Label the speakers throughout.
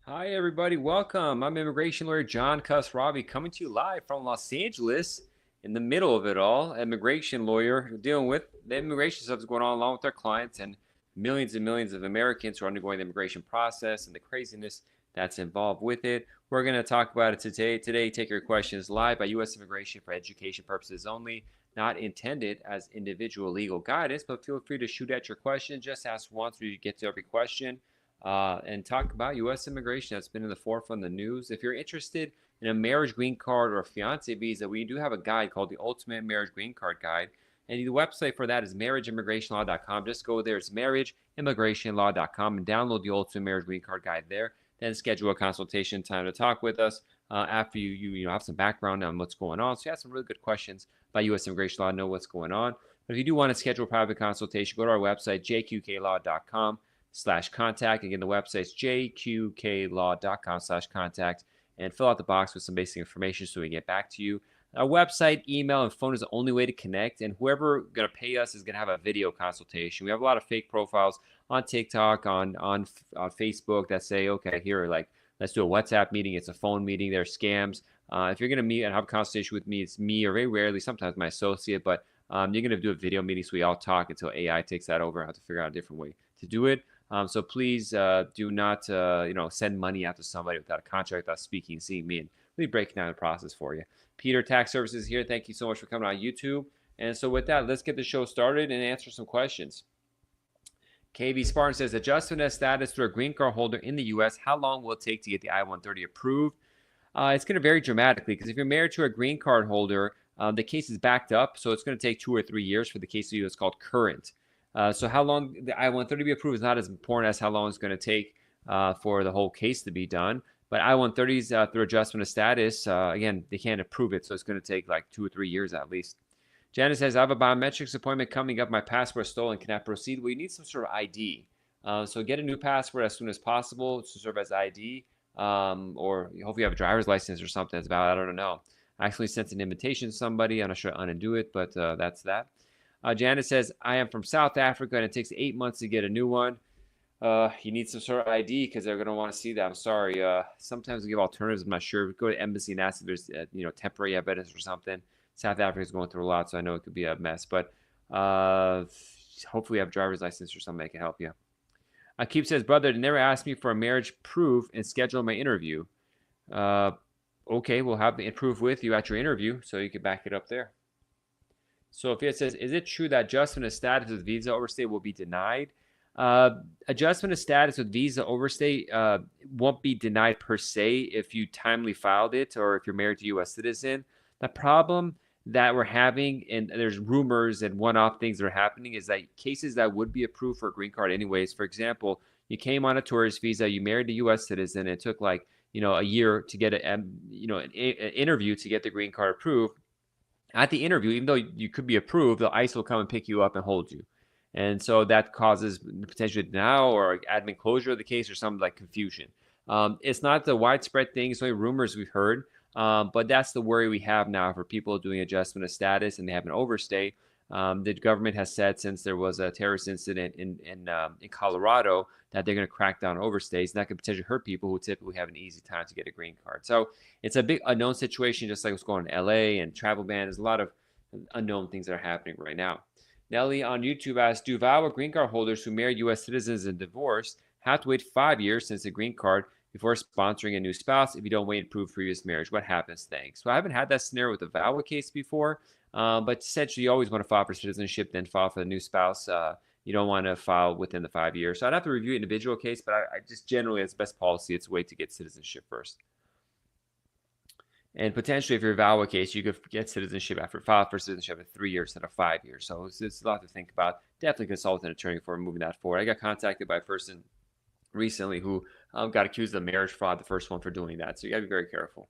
Speaker 1: Hi, everybody. Welcome. I'm immigration lawyer John Khosravi coming to you live from Los Angeles in the middle of it all. Immigration lawyer dealing with the immigration stuff that's going on along with our clients and millions of Americans who are undergoing the immigration process and the craziness that's involved with it. We're going to talk about it today. Take your questions live by U.S. Immigration for education purposes only, not intended as individual legal guidance, but feel free to shoot at your question. Just ask once we get to every question and talk about U.S. immigration that's been in the forefront of the news. If you're interested in a marriage green card or a fiance visa, we do have a guide called the Ultimate Marriage Green Card Guide. And the website for that is marriageimmigrationlaw.com. Just go there. It's marriageimmigrationlaw.com and download the Ultimate Marriage Green Card Guide there. Then schedule a consultation time to talk with us after you have some background on what's going on. So you have some really good questions about U.S. immigration law, know what's going on. But if you do want to schedule a private consultation, go to our website, jqqlaw.com/contact. Again, the website's jqqlaw.com/contact, and fill out the box with some basic information so we can get back to you. Our website, email, and phone is the only way to connect, and whoever going to pay us is going to have a video consultation. We have a lot of fake profiles on TikTok, on Facebook that say, okay, here, like, let's do a WhatsApp meeting. It's a phone meeting. They're scams. If you're going to meet and have a conversation with me, it's me or very rarely, sometimes my associate, but you're going to do a video meeting so we all talk until AI takes that over. I have to figure out a different way to do it. So please do not, send money out to somebody without a contract, without speaking, seeing me, and really breaking down the process for you. Peter, Tax Services here. Thank you so much for coming on YouTube. And so with that, let's get the show started and answer some questions. KV Spartan says, adjustment of status to a green card holder in the U.S., how long will it take to get the I-130 approved? It's going to vary dramatically because if you're married to a green card holder, the case is backed up, so it's going to take 2 or 3 years for the case to be what's called current. So how long the I-130 to be approved is not as important as how long it's going to take for the whole case to be done. But I-130s through adjustment of status, again, they can't approve it, so it's going to take like 2 or 3 years at least. Janice says, I have a biometrics appointment coming up. My passport is stolen. Can I proceed? Well, you need some sort of ID. So get a new passport as soon as possible to serve as ID. Or hopefully you have a driver's license or something that's valid. I don't know. I actually sent an invitation to somebody. I'm not sure how to undo it, but that's that. Janice says, I am from South Africa and it takes 8 months to get a new one. You need some sort of ID because they're going to want to see that. I'm sorry. Sometimes we give alternatives. I'm not sure. Go to embassy and ask if there's temporary evidence or something. South Africa is going through a lot, so I know it could be a mess. But hopefully you have a driver's license or something that can help you. Keep says, brother, they never asked me for a marriage proof and schedule my interview. Okay, we'll have the proof with you at your interview, so you can back it up there. Sophia says, is it true that adjustment of status with visa overstay will be denied? Adjustment of status with visa overstay won't be denied per se if you timely filed it or if you're married to a U.S. citizen. The problem that we're having, and there's rumors and one-off things that are happening, is that cases that would be approved for a green card anyways, for example, you came on a tourist visa, you married a U.S. citizen, and it took like a year to get an interview to get the green card approved. At the interview, even though you could be approved, the ICE will come and pick you up and hold you. And so that causes potentially denial or admin closure of the case or some like confusion. It's not the widespread thing. It's only rumors we've heard. But that's the worry we have now for people doing adjustment of status and they have an overstay. The government has said since there was a terrorist incident in Colorado that they're going to crack down on overstays, and that could potentially hurt people who typically have an easy time to get a green card. So it's a big unknown situation, just like what's going on in LA and travel ban. There's a lot of unknown things that are happening right now. Nelly on YouTube asks, do VAWA green card holders who marry U.S. citizens and divorce have to wait 5 years since the green card before sponsoring a new spouse if you don't wait and prove previous marriage? What happens? Thanks. So I haven't had that scenario with the VAWA case before, but essentially you always want to file for citizenship, then file for the new spouse. You don't want to file within the 5 years. So I'd have to review an individual case, but I just generally, as best policy, it's a way to get citizenship first. And potentially, if you're a VAWA case, you could get citizenship file for citizenship after 3 years instead of 5 years. So it's a lot to think about. Definitely consult an attorney before moving that forward. I got contacted by a person recently who got accused of marriage fraud, the first one, for doing that. So you got to be very careful.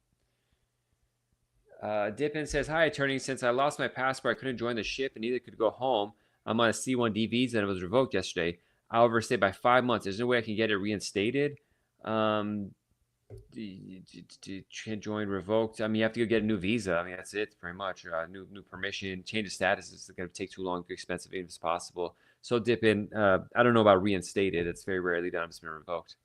Speaker 1: Dippin says, hi, attorney. Since I lost my passport, I couldn't join the ship and neither could go home. I'm on a C1D visa and it was revoked yesterday. I overstayed by 5 months. There's no way I can get it reinstated. To join revoked. I mean, you have to go get a new visa. I mean, that's it pretty much. New permission. Change of status is going to take too long, too expensive, even if it's possible. So dip in. I don't know about reinstated. It's very rarely done if it's been revoked.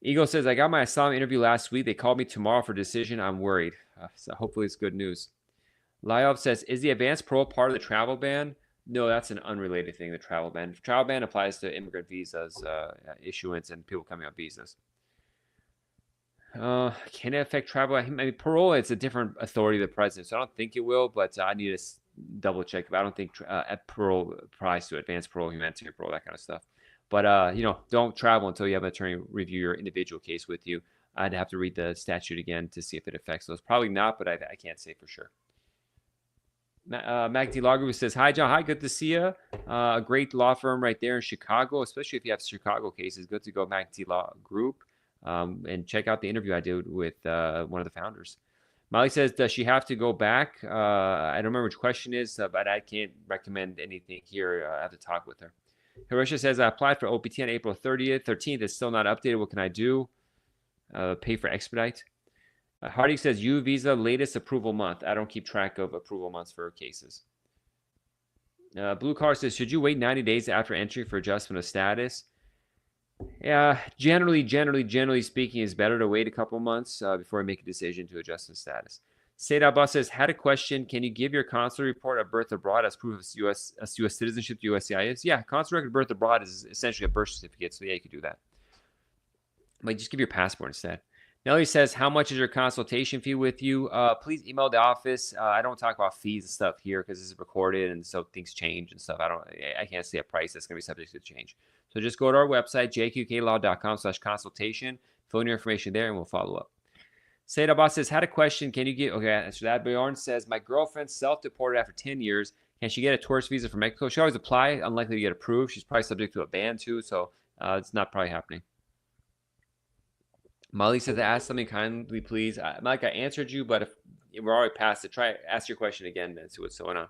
Speaker 1: Eagle says, I got my asylum interview last week. They called me tomorrow for decision. I'm worried. So hopefully it's good news. Lyov says, is the advanced parole part of the travel ban? No, that's an unrelated thing, the travel ban. Travel ban applies to immigrant visas issuance and people coming on visas. Can it affect travel? I mean, parole, it's a different authority of the president, so I don't think it will, but I need to double check. But I don't think parole applies to advanced parole, humanitarian parole, that kind of stuff. But, don't travel until you have an attorney review your individual case with you. I'd have to read the statute again to see if it affects those. Probably not, but I can't say for sure. Mac D. Lager says, hi, John. Hi, good to see you. A great law firm right there in Chicago, especially if you have Chicago cases. Good to go, Mac D. Law Group. And check out the interview I did with one of the founders. Molly says, does she have to go back? I don't remember which question is, but I can't recommend anything here. I have to talk with her. Hiroshi says, I applied for OPT on April 30th. 13th is still not updated. What can I do? Pay for expedite. Hardy says, U visa latest approval month. I don't keep track of approval months for cases. Blue Car says, should you wait 90 days after entry for adjustment of status? Yeah, generally speaking, it's better to wait a couple months before I make a decision to adjust the status. Said Abbas says, had a question. Can you give your consular report of birth abroad as proof of U.S. citizenship to USCIS? Yeah, consular record of birth abroad is essentially a birth certificate, so yeah, you could do that. Like, just give your passport instead. Nelly says, how much is your consultation fee with you? Please email the office. I don't talk about fees and stuff here because this is recorded, and so things change and stuff. I can't say a price that's going to be subject to change. So just go to our website, jqqlaw.com/consultation. Fill in your information there, and we'll follow up. Said Abbas says, had a question. Can you get, okay, answer that. Bjorn says, my girlfriend self-deported after 10 years. Can she get a tourist visa from Mexico? She always apply, unlikely to get approved. She's probably subject to a ban too, so it's not probably happening. Molly says, ask something kindly, please. Mike, I answered you, but if we're already past it, ask your question again and see what's going on.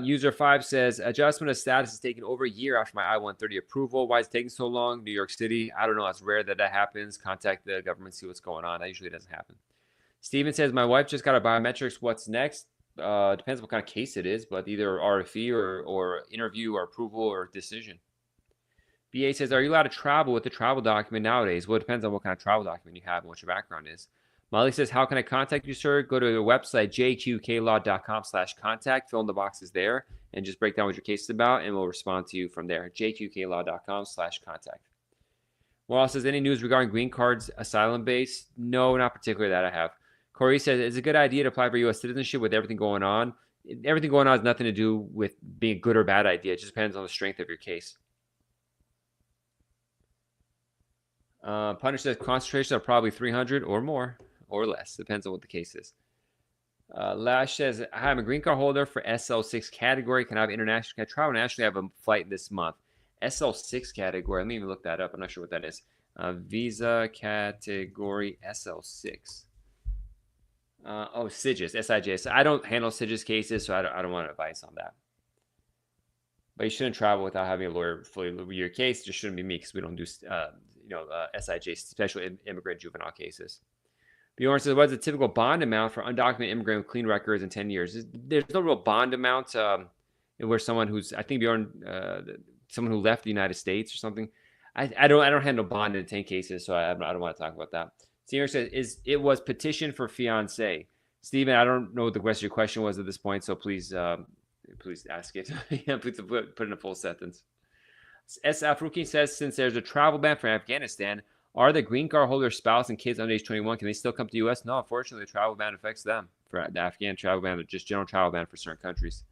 Speaker 1: User 5 says, adjustment of status is taking over a year after my I-130 approval. Why is it taking so long? New York City, I don't know. It's rare that happens. Contact the government, see what's going on. That usually doesn't happen. Steven says, my wife just got her biometrics. What's next? Depends what kind of case it is, but either RFE or interview or approval or decision. BA says, are you allowed to travel with the travel document nowadays? Well, it depends on what kind of travel document you have and what your background is. Molly says, how can I contact you, sir? Go to the website, jqqlaw.com/contact. Fill in the boxes there and just break down what your case is about, and we'll respond to you from there. jqqlaw.com/contact. Morale says, any news regarding green cards, asylum base? No, not particularly that I have. Corey says, it's a good idea to apply for U.S. citizenship with everything going on. Everything going on has nothing to do with being a good or bad idea. It just depends on the strength of your case. Punish says concentration are probably 300 or more or less. Depends on what the case is. Lash says, I'm a green card holder for SL6 category. Can I have international? Can I travel internationally? I have a flight this month. SL6 category. Let me even look that up. I'm not sure what that is. Visa category SL6. SIGIS, SIJS. I don't handle SIGIS cases, so I don't want advice on that. But you shouldn't travel without having a lawyer fully review your case. It just shouldn't be me because we don't do SIJ, special immigrant juvenile cases. Bjorn says, what's the typical bond amount for undocumented immigrant with clean records in 10 years? There's no real bond amount where someone who's, I think Bjorn, someone who left the United States or something. I don't handle bond in 10 cases, so I don't want to talk about that. Steven says, it was petition for fiance. Steven, I don't know what the rest of your question was at this point, so please ask it. Yeah, please put in a full sentence. S. Afruki says, since there's a travel ban for Afghanistan, are the green card holder spouse and kids under age 21, can they still come to the U.S.? No, unfortunately, the travel ban affects them. For the Afghan travel ban, or just general travel ban for certain countries.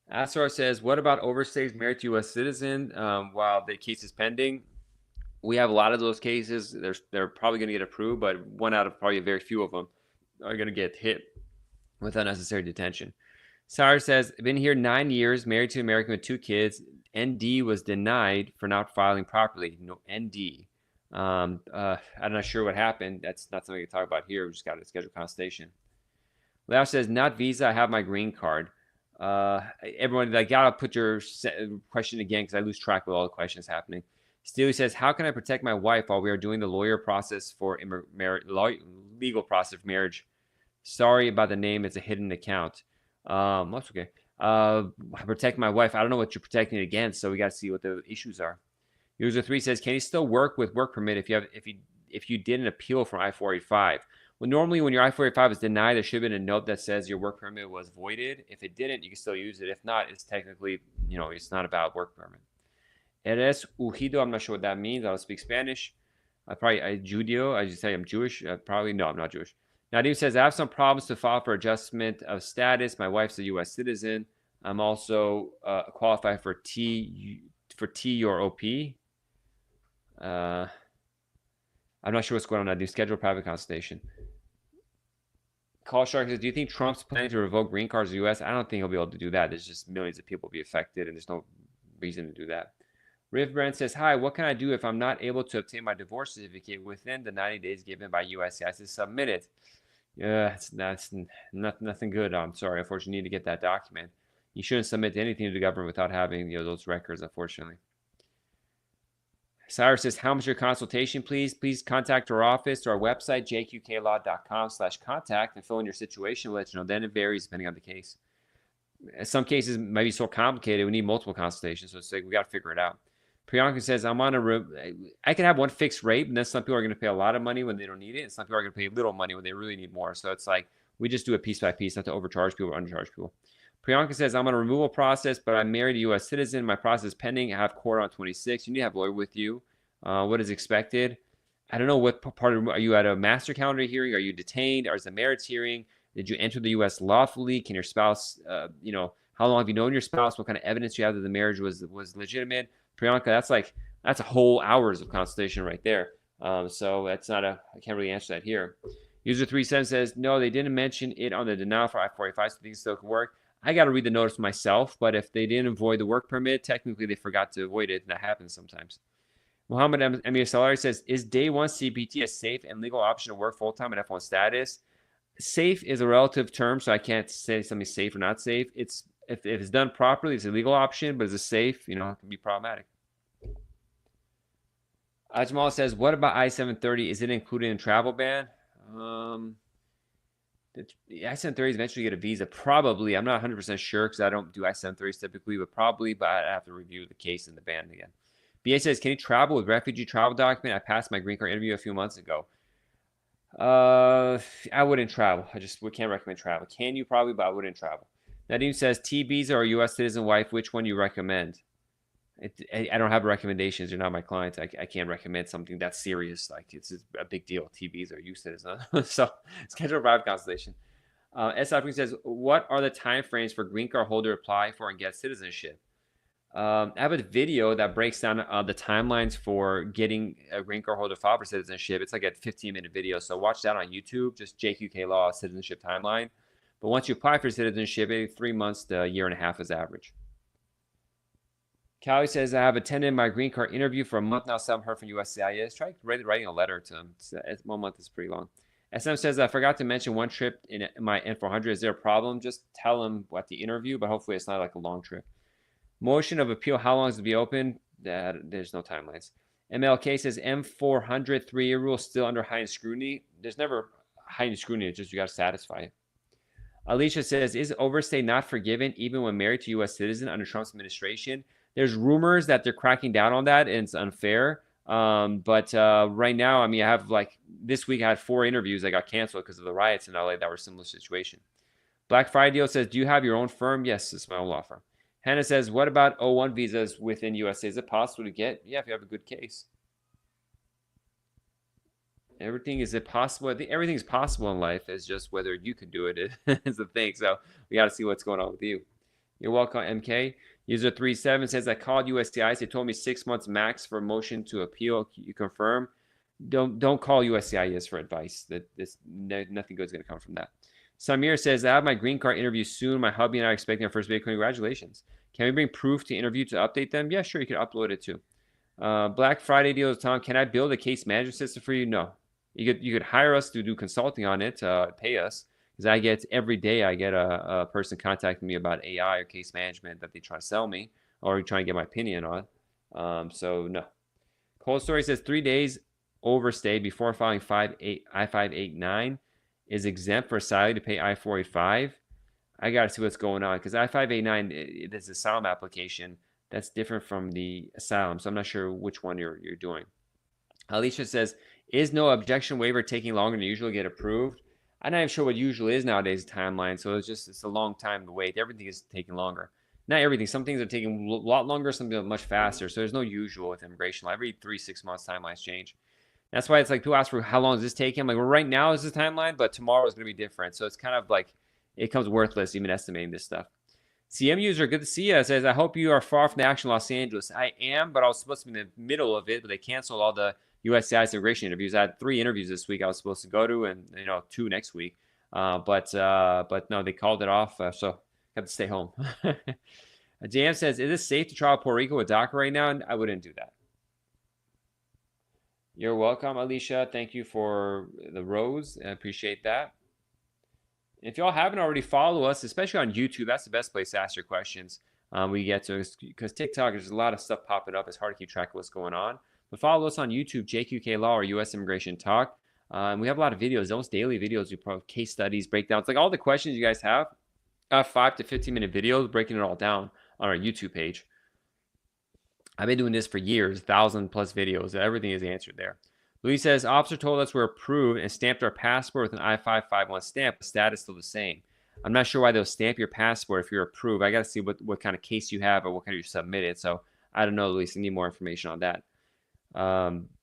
Speaker 1: Asar says, what about overstays married to U.S. citizen while the case is pending? We have a lot of those cases. They're probably going to get approved, but one out of probably very few of them are going to get hit with unnecessary detention. Sarah says, been here 9 years, married to an American with 2 kids. ND was denied for not filing properly. No, ND. I'm not sure what happened. That's not something we can talk about here. We just got to schedule consultation. Leo says, not visa. I have my green card. Everyone, I gotta put your question again because I lose track with all the questions happening. Steely says, how can I protect my wife while we are doing the lawyer process for legal process of marriage? Sorry about the name. It's a hidden account. That's okay. Protect my wife. I don't know what you're protecting against, so we got to see what the issues are. User 3 says, can he still work with work permit if you did an appeal from I-485? Well, normally when your I-485 is denied, there should have been a note that says your work permit was voided. If it didn't, you can still use it. If not, it's technically, it's not a valid work permit. Eres Ujido, I'm not sure what that means. I don't speak Spanish. I Judio. I just say I'm Jewish. Probably no, I'm not Jewish. Nadim says, I have some problems to file for adjustment of status. My wife's a U.S. citizen. I'm also qualified for T or OP. I'm not sure what's going on. Nadim, schedule a private consultation. Call Shark says, do you think Trump's planning to revoke green cards in the U.S.? I don't think he'll be able to do that. There's just millions of people be affected, and there's no reason to do that. Riv Brand says, hi, what can I do if I'm not able to obtain my divorce certificate within the 90 days given by USCIS to submit it? Yeah, that's nothing good. I'm sorry. Unfortunately, you need to get that document. You shouldn't submit anything to the government without having those records, unfortunately. Cyrus says, how much your consultation, please? Please contact our office or our website, jqqlaw.com/contact, and fill in your situation. We'll let you know. Then it varies depending on the case. In some cases, might be so complicated, we need multiple consultations. So it's like we got to figure it out. Priyanka says, I can have one fixed rate, and then some people are going to pay a lot of money when they don't need it, and some people are going to pay little money when they really need more. So it's like we just do it piece by piece, not to overcharge people or undercharge people. Priyanka says, I'm on a removal process, but I'm married to a U.S. citizen. My process is pending. I have court on 26. You need to have a lawyer with you. What is expected? I don't know what part are you at a master calendar hearing? Are you detained? Or is it a merits hearing? Did you enter the U.S. lawfully? Can your spouse, how long have you known your spouse? What kind of evidence you have that the marriage was legitimate? Priyanka, that's a whole hours of consultation right there. So that's not I can't really answer that here. User 37 says, no, they didn't mention it on the denial for I-485, so things still can work. I got to read the notice myself, but if they didn't avoid the work permit, technically they forgot to avoid it, and that happens sometimes. Muhammad Emir Salari says, is day one CPT a safe and legal option to work full-time at F1 status? Safe is a relative term, so I can't say something's safe or not safe. If it's done properly, it's a legal option, but is it safe? It can be problematic. Ajmal says, what about I-730? Is it included in travel ban? The I-730s eventually get a visa. Probably. I'm not 100% sure because I don't do I-730s typically, but probably. But I have to review the case and the ban again. BA says, can you travel with refugee travel document? I passed my green card interview a few months ago. I wouldn't travel. We can't recommend travel. Can you? Probably, but I wouldn't travel. Nadim says, T-visa or U.S. citizen wife, which one you recommend? I don't have recommendations. You're not my client. I can't recommend something that's serious. Like it's a big deal. TVs or U.S. citizen. So schedule a private consultation. S. says, what are the time frames for green card holder apply for and get citizenship? I have a video that breaks down the timelines for getting a green card holder file for citizenship. It's like a 15-minute video. So watch that on YouTube, just JQK Law citizenship timeline. But once you apply for citizenship, maybe 3 months to a year and a half is average. Callie says, I have attended my green card interview for a month now. Still haven't heard from USCIS. Try writing a letter to them. 1 month is pretty long. SM says, I forgot to mention one trip in my N400. Is there a problem? Just tell them at the interview, but hopefully it's not like a long trip. Motion of appeal, how long is it to be open? There's no timelines. MLK says, M400 3-year rule still under heightened scrutiny. There's never heightened scrutiny. It's just you got to satisfy it. Alicia says, is overstay not forgiven even when married to U.S. citizen under Trump's administration? There's rumors that they're cracking down on that, and it's unfair. But right now, I have this week I had 4 interviews that got canceled because of the riots in LA that were a similar situation. Black Friday Deal says, do you have your own firm? Yes, it's my own law firm. Hannah says, what about O1 visas within USA? Is it possible to get? Yeah, if you have a good case. Is it possible? I think everything's possible in life. It's just whether you can do it is the thing. So we got to see what's going on with you. You're welcome, MK. User 37 says, I called USCIS. They told me 6 months max for motion to appeal. You confirm? Don't call USCIS for advice. Nothing good is going to come from that. Samir says, I have my green card interview soon. My hubby and I are expecting our first baby. Congratulations. Can we bring proof to interview to update them? Yeah, sure. You can upload it too. Black Friday deals, Tom. Can I build a case management system for you? No. You could hire us to do consulting on it, pay us. Because every day I get a person contacting me about AI or case management that they try to sell me or try to get my opinion on. So no. Cold Story says 3 days overstay before filing I-589 is exempt for salary to pay I-485. I got to see what's going on because I-589 is a asylum application That's different from the asylum, so I'm not sure which one you're doing. Alicia says, "Is no objection waiver taking longer than usual to get approved?" I'm not even sure what usual is nowadays timeline, so it's a long time to wait. Everything is taking longer. Not everything. Some things are taking a lot longer. Some are much faster. So there's no usual with immigration. Every 3 6 months timelines change. That's why it's like people ask for how long is this taking. I'm like, well, right now is the timeline, but tomorrow is going to be different. So it's kind of like it comes worthless even estimating this stuff. CM user, good to see you. Says, I hope you are far from the action in Los Angeles. I am, but I was supposed to be in the middle of it, but they canceled all the USCIS immigration interviews. I had 3 interviews this week I was supposed to go to, and 2 next week. But no, they called it off, so I have to stay home. JM says, is it safe to travel Puerto Rico with DACA right now? And I wouldn't do that. You're welcome, Alicia. Thank you for the rose. I appreciate that. If y'all haven't already, follow us, especially on YouTube. That's the best place to ask your questions. We get to, because TikTok, there's a lot of stuff popping up. It's hard to keep track of what's going on. But follow us on YouTube, JQK Law or U.S. Immigration Talk. And we have a lot of videos, almost daily videos. We put case studies, breakdowns, like all the questions you guys have. 5 to 15-minute videos breaking it all down on our YouTube page. I've been doing this for years, 1,000+ videos. Everything is answered there. Louis says, officer told us we're approved and stamped our passport with an I-551 stamp. The status still the same. I'm not sure why they'll stamp your passport if you're approved. I got to see what kind of case you have or what kind of you submitted. So I don't know, Luis. I need more information on that.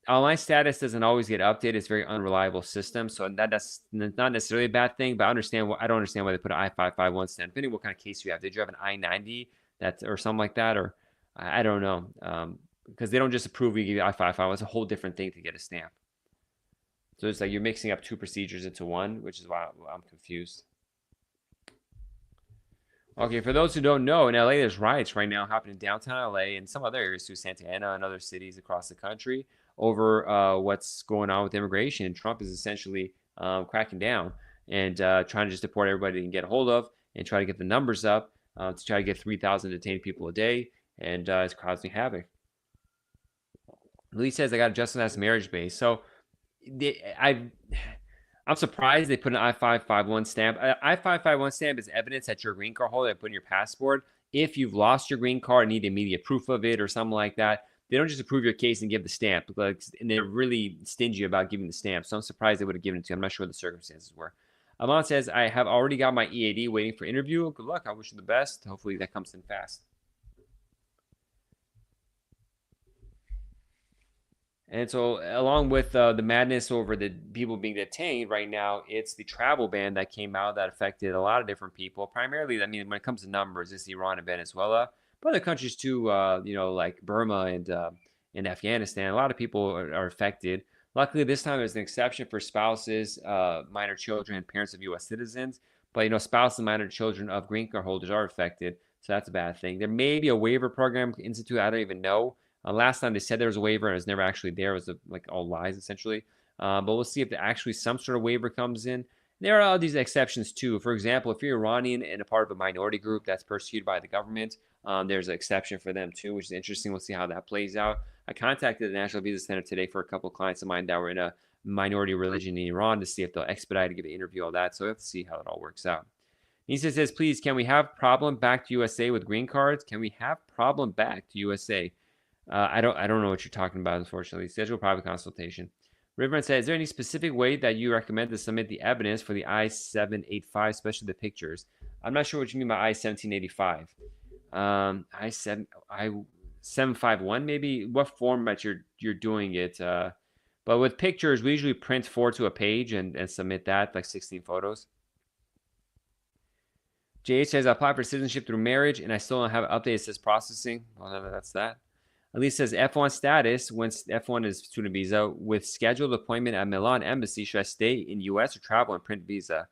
Speaker 1: Online status doesn't always get updated. It's a very unreliable system. So that's not necessarily a bad thing, but I don't understand why they put an I-551 stamp. Depending on what kind of case you have. Did you have an I-90 or something like that? Or I don't know. Because they don't just approve you give you I-551. It's a whole different thing to get a stamp. So it's like you're mixing up 2 procedures into one, which is why I'm confused. Okay, for those who don't know, in LA, there's riots right now happening in downtown LA and some other areas too, Santa Ana and other cities across the country over what's going on with immigration. Trump is essentially cracking down and trying to just deport everybody he can get a hold of and try to get the numbers up to try to get 3,000 detained people a day, and it's causing havoc. Lee says, I got a just marriage base. So I'm surprised they put an I-551 stamp. I-551 stamp is evidence that you're a green card holder. They put in your passport. If you've lost your green card and need immediate proof of it or something like that, they don't just approve your case and give the stamp. And they're really stingy about giving the stamp. So I'm surprised they would have given it to you. I'm not sure what the circumstances were. Amon says, I have already got my EAD waiting for interview. Good luck. I wish you the best. Hopefully that comes in fast. And so, along with the madness over the people being detained right now, it's the travel ban that came out that affected a lot of different people. Primarily, I mean, when it comes to numbers, it's Iran and Venezuela, but other countries too. Like Burma and Afghanistan. A lot of people are affected. Luckily, this time there's an exception for spouses, minor children, and parents of U.S. citizens. But spouses and minor children of green card holders are affected, so that's a bad thing. There may be a waiver program instituted. I don't even know. Last time they said there was a waiver and it was never actually there. It was like all lies essentially. But we'll see if there actually some sort of waiver comes in. There are all these exceptions too. For example, if you're Iranian and a part of a minority group that's persecuted by the government, there's an exception for them too, which is interesting. We'll see how that plays out. I contacted the National Visa Center today for a couple of clients of mine that were in a minority religion in Iran to see if they'll expedite to give an interview, all that. So we have to see how it all works out. Nisa says, please, can we have problem back to USA with green cards? Can we have problem back to USA? I don't know what you're talking about, unfortunately. Schedule private consultation. Riverman says, is there any specific way that you recommend to submit the evidence for the I-785, especially the pictures? I'm not sure what you mean by I-1785. I-751 maybe? What format you're doing it? But with pictures, we usually print 4 to a page and submit that, like 16 photos. JH says, I applied for citizenship through marriage, and I still don't have an update. It says processing. Well, that's that. Elise says, F1 status, when F1 is student visa, with scheduled appointment at Milan Embassy, should I stay in U.S. or travel and print visa?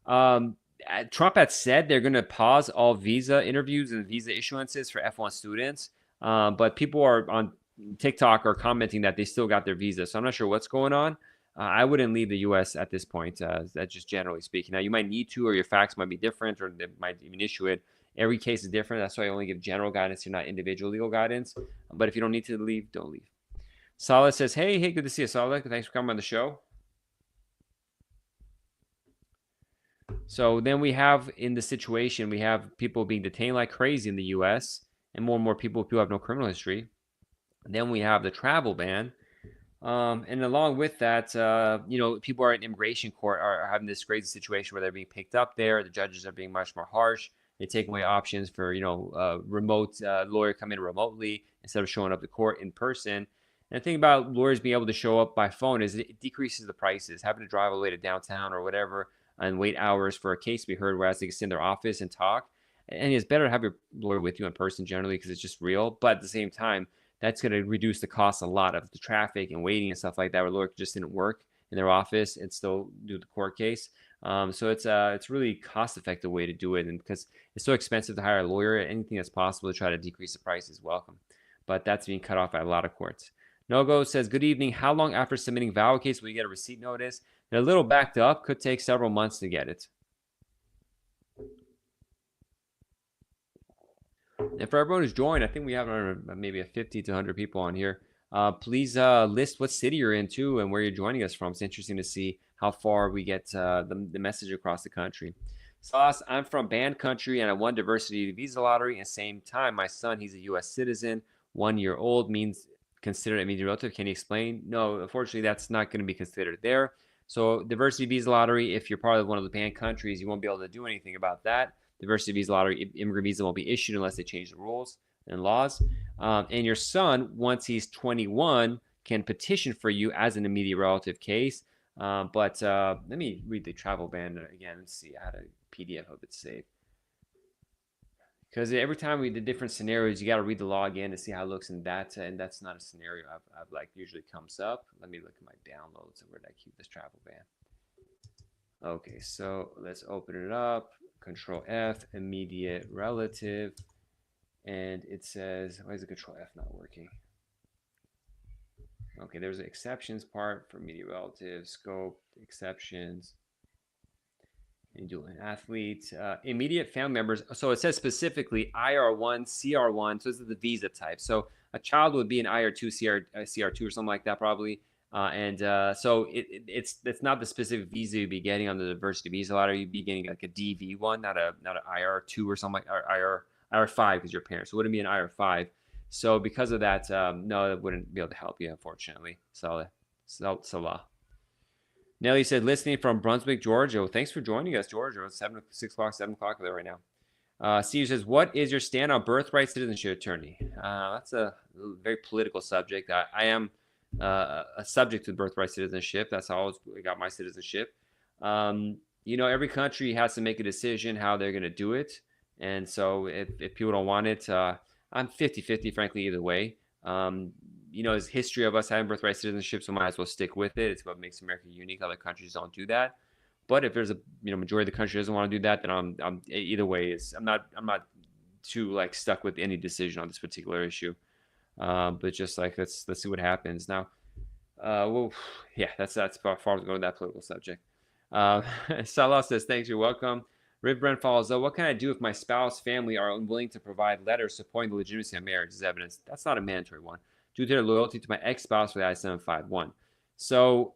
Speaker 1: Trump had said they're going to pause all visa interviews and visa issuances for F1 students, but people are on TikTok are commenting that they still got their visa, so I'm not sure what's going on. I wouldn't leave the U.S. at this point, that's just generally speaking. Now, you might need to, or your facts might be different, or they might even issue it. Every case is different. That's why I only give general guidance here, not individual legal guidance. But if you don't need to leave, don't leave. Solid says, hey, good to see you, Solid. Thanks for coming on the show. So then we have in the situation, we have people being detained like crazy in the U.S. and more people who have no criminal history. Then we have the travel ban. And along with that, people are in immigration court are having this crazy situation where they're being picked up there. The judges are being much more harsh. They take away options for, remote lawyer come in remotely instead of showing up to court in person. And the thing about lawyers being able to show up by phone is it decreases the prices. Having to drive all the way to downtown or whatever and wait hours for a case to be heard, whereas they can sit in their office and talk. And it's better to have your lawyer with you in person generally because it's just real. But at the same time, that's going to reduce the cost a lot of the traffic and waiting and stuff like that. Where lawyer just didn't work in their office and still do the court case. So it's really cost effective way to do it, and because it's so expensive to hire a lawyer, anything that's possible to try to decrease the price is welcome. But that's being cut off by a lot of courts. Nogo says, good evening. How long after submitting VAWA case will you get a receipt notice? They're a little backed up. Could take several months to get it. And for everyone who's joined, I think we have maybe a 50 to 100 people on here. Please list what city you're in too and where you're joining us from. It's interesting to see how far we get the message across the country. Sauce, I'm from band country and I won diversity visa lottery. At the same time, my son, he's a U.S. citizen, 1 year old, means considered immediate relative. Can you explain? No, unfortunately, that's not going to be considered there. So diversity visa lottery, if you're part of one of the banned countries, you won't be able to do anything about that. Diversity visa lottery, immigrant visa won't be issued unless they change the rules and laws. And your son, once he's 21, can petition for you as an immediate relative case. But let me read the travel ban again and see. I had a PDF of it saved. Because every time we did different scenarios, you got to read the law again to see how it looks in that. And that's not a scenario I've like usually comes up. Let me look at my downloads. Where did I keep this travel ban? Okay, so let's open it up. Control F, immediate relative. And it says, why is the Control F not working? Okay, there's an exceptions part for immediate relative, scope, exceptions. And do an athlete, immediate family members. So it says specifically IR1, CR1. So this is the visa type. So a child would be an IR2, CR2 or something like that probably. So it's not the specific visa you'd be getting on the diversity visa lottery. You'd be getting like a DV one, not an IR2 or something like IR5 because your parents. So it wouldn't be an IR5. So because of that, no, it wouldn't be able to help you, unfortunately. Salah. Nelly said, listening from Brunswick, Georgia. Well, thanks for joining us, Georgia. It's 7 o'clock there right now. Steve says, what is your stand on birthright citizenship, attorney? That's a very political subject. I am a subject to birthright citizenship. That's how I got my citizenship. Every country has to make a decision how they're going to do it. And so if people don't want it, I'm 50-50, frankly, either way. There's history of us having birthright citizenship, so might as well stick with it. It's what makes America unique. Other countries don't do that. But if there's a majority of the country doesn't want to do that, then I'm either way. I'm not too like stuck with any decision on this particular issue. But just like let's see what happens now. That's about far as going to that political subject. Salah says, thanks, you're welcome. Riv Brent follows up. What can I do if my spouse, family are unwilling to provide letters supporting the legitimacy of marriage as evidence? That's not a mandatory one. Due to their loyalty to my ex-spouse for the I-751. So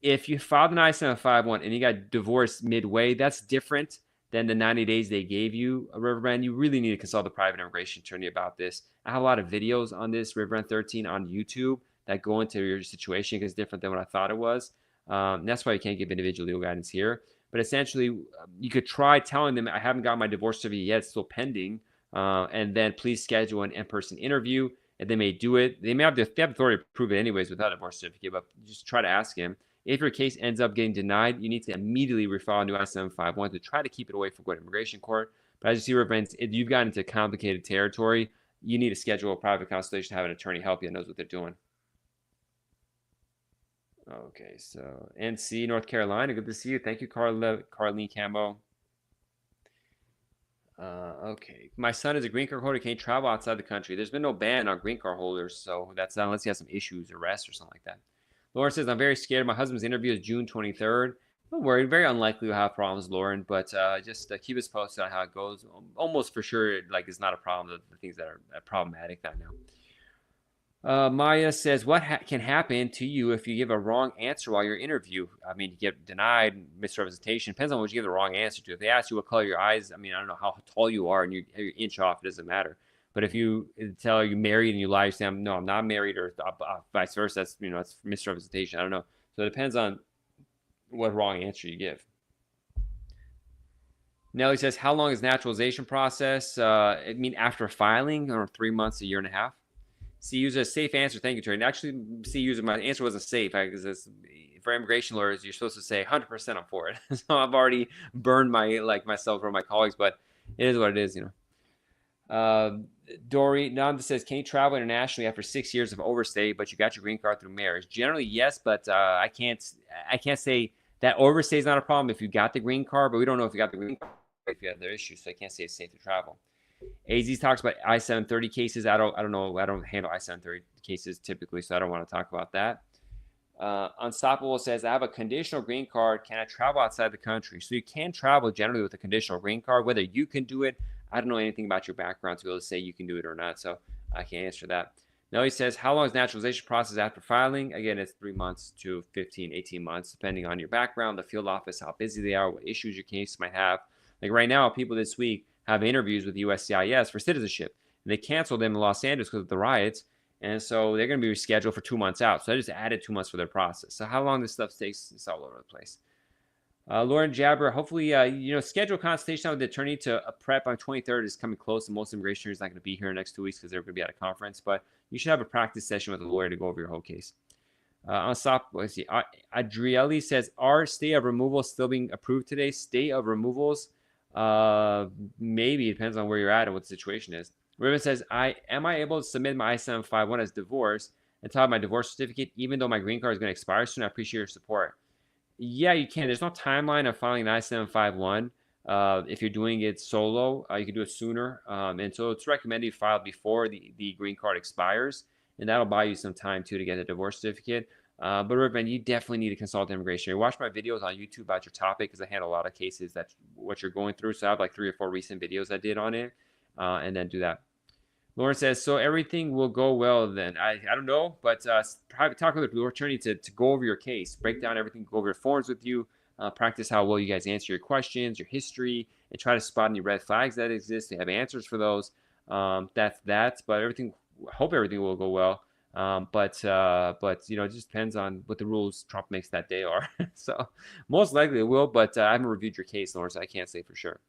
Speaker 1: if you filed an I-751 and you got divorced midway, that's different than the 90 days they gave you, Riverbrand. You really need to consult a private immigration attorney about this. I have a lot of videos on this, Riverbrand 13 on YouTube, that go into your situation because it's different than what I thought it was. That's why you can't give individual legal guidance here. But essentially, you could try telling them, I haven't got my divorce certificate yet, it's still pending, and then please schedule an in-person interview. And they may do it. They have the authority to prove it anyways without a divorce certificate, but just try to ask him. If your case ends up getting denied, you need to immediately refile a new I-751 to try to keep it away from going to immigration court. But as you see, Revenge, if you've gotten into complicated territory, you need to schedule a private consultation to have an attorney help you that knows what they're doing. Okay, so NC, North Carolina, good to see you. Thank you, Carlene Cambo. Okay, my son is a green card holder. Can't travel outside the country. There's been no ban on green card holders, so that's not unless he has some issues, arrest, or something like that. Lauren says, I'm very scared. My husband's interview is June 23rd. Don't worry, very unlikely we'll have problems, Lauren, but just keep us posted on how it goes. Almost for sure, like, it's not a problem. The things that are problematic, I know. Maya says, what can happen to you if you give a wrong answer while you're interview? I mean, you get denied, misrepresentation. Depends on what you give the wrong answer to. If they ask you what color your eyes, I mean, I don't know how tall you are and you're inch off, it doesn't matter. But if you tell her you're married and you lie, you say, no, I'm not married, or vice versa, that's, that's misrepresentation. I don't know. So it depends on what wrong answer you give. Nelly says, how long is naturalization process? I mean, after filing, or 3 months, a year and a half? See, use a safe answer. Thank you, Terry. And actually, see, user, my answer wasn't safe, because for immigration lawyers, you're supposed to say 100% I'm for it. So I've already burned myself or my colleagues, but it is what it is, Dory Nanda says, can you travel internationally after 6 years of overstay, but you got your green card through marriage? Generally, yes, but I can't say that overstay is not a problem if you got the green card, but we don't know if you got the green card if you have other issues, so I can't say it's safe to travel. AZ talks about I-730 cases. I don't know. I don't handle I-730 cases typically, so I don't want to talk about that. Unstoppable says, I have a conditional green card. Can I travel outside the country? So you can travel generally with a conditional green card. Whether you can do it, I don't know anything about your background to be able to say you can do it or not, so I can't answer that. Now he says, how long is naturalization process after filing? Again, it's 3 months to 15, 18 months, depending on your background, the field office, how busy they are, what issues your case might have. Like right now, people this week have interviews with USCIS for citizenship. And they canceled them in Los Angeles because of the riots. And so they're going to be rescheduled for 2 months out. So I just added 2 months for their process. So how long this stuff takes, it's all over the place. Lauren Jabber, hopefully, schedule a consultation with the attorney to prep on 23rd is coming close, and most immigration attorneys not going to be here in the next 2 weeks because they're going to be at a conference. But you should have a practice session with a lawyer to go over your whole case. Let's see. Adrieli says, are state of removal still being approved today? State of removals, maybe. It depends on where you're at and what the situation is. Ribbon says, am I able to submit my I-751 as divorce and tell my divorce certificate even though my green card is going to expire soon? I appreciate your support. Yeah, you can. There's no timeline of filing an I-751. If you're doing it solo, you can do it sooner. And so it's recommended you file before the green card expires, and that'll buy you some time too to get a divorce certificate. But Ribbon, you definitely need to consult immigration. You watch my videos on YouTube about your topic because I handle a lot of cases that's what you're going through. So I have like 3 or 4 recent videos I did on it, and then do that. Lauren says, so everything will go well then. I don't know, but talk with your attorney to go over your case, break down everything, go over your forms with you, practice how well you guys answer your questions, your history, and try to spot any red flags that exist. They have answers for those. That's that. But hope everything will go well. But it just depends on what the rules Trump makes that day are. So most likely it will, but I haven't reviewed your case, Lauren, so I can't say for sure.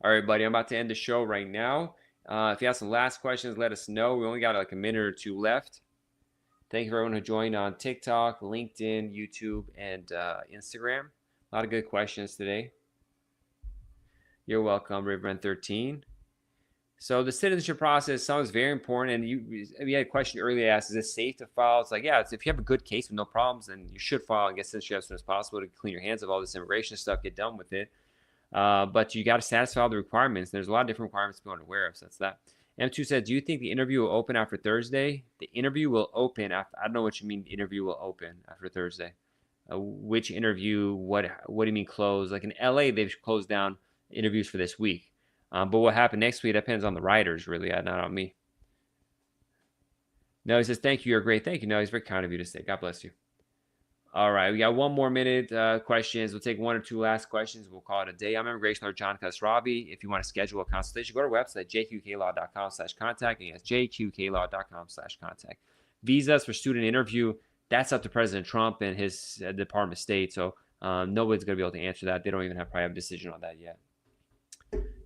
Speaker 1: All right, buddy, I'm about to end the show right now. If you have some last questions, let us know. We only got like a minute or 2 left. Thank you for everyone who joined on TikTok, LinkedIn, YouTube, and Instagram. A lot of good questions today. You're welcome, Riverman13. So the citizenship process sounds very important. And you had a question earlier asked, is it safe to file? It's like, yeah, if you have a good case with no problems, then you should file and get citizenship as soon as possible to clean your hands of all this immigration stuff, get done with it. But you got to satisfy all the requirements. There's a lot of different requirements people aren't aware of, so that's that. M2 said, do you think the interview will open after Thursday? The interview will open after, I don't know what you mean the interview will open after Thursday. Which interview, what do you mean close? Like in LA, they've closed down interviews for this week. But what happened next week depends on the writers, really, not on me. No, he says, thank you, you're great. Thank you. No, he's very kind of you to say. God bless you. All right, we got 1 more minute questions. We'll take 1 or 2 last questions. We'll call it a day. I'm immigration lawyer John Khosravi. If you want to schedule a consultation, go to our website, jqqlaw.com/contact. Again, it's jqqlaw.com/contact. Visas for student interview, that's up to President Trump and his Department of State. So nobody's going to be able to answer that. They don't even probably have a decision on that yet.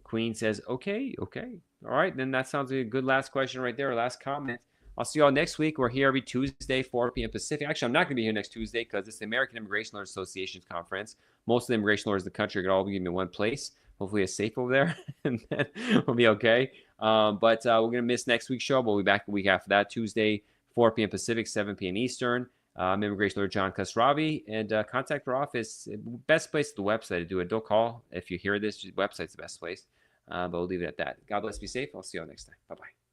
Speaker 1: Queen says, okay. All right, then that sounds like a good last question right there, or last comment. I'll see you all next week. We're here every Tuesday, 4 p.m. Pacific. Actually, I'm not going to be here next Tuesday because it's the American Immigration Lawyers Association's conference. Most of the immigration lawyers in the country are going to all be in one place. Hopefully it's safe over there, and then we'll be okay. But we're going to miss next week's show. We'll be back the week after that, Tuesday, 4 p.m. Pacific, 7 p.m. Eastern. I'm immigration lawyer John Khosravi, and contact our office. Best place is the website to do it. Don't call if you hear this. The website's the best place. But we'll leave it at that. God bless. Be safe. I'll see you all next time. Bye-bye.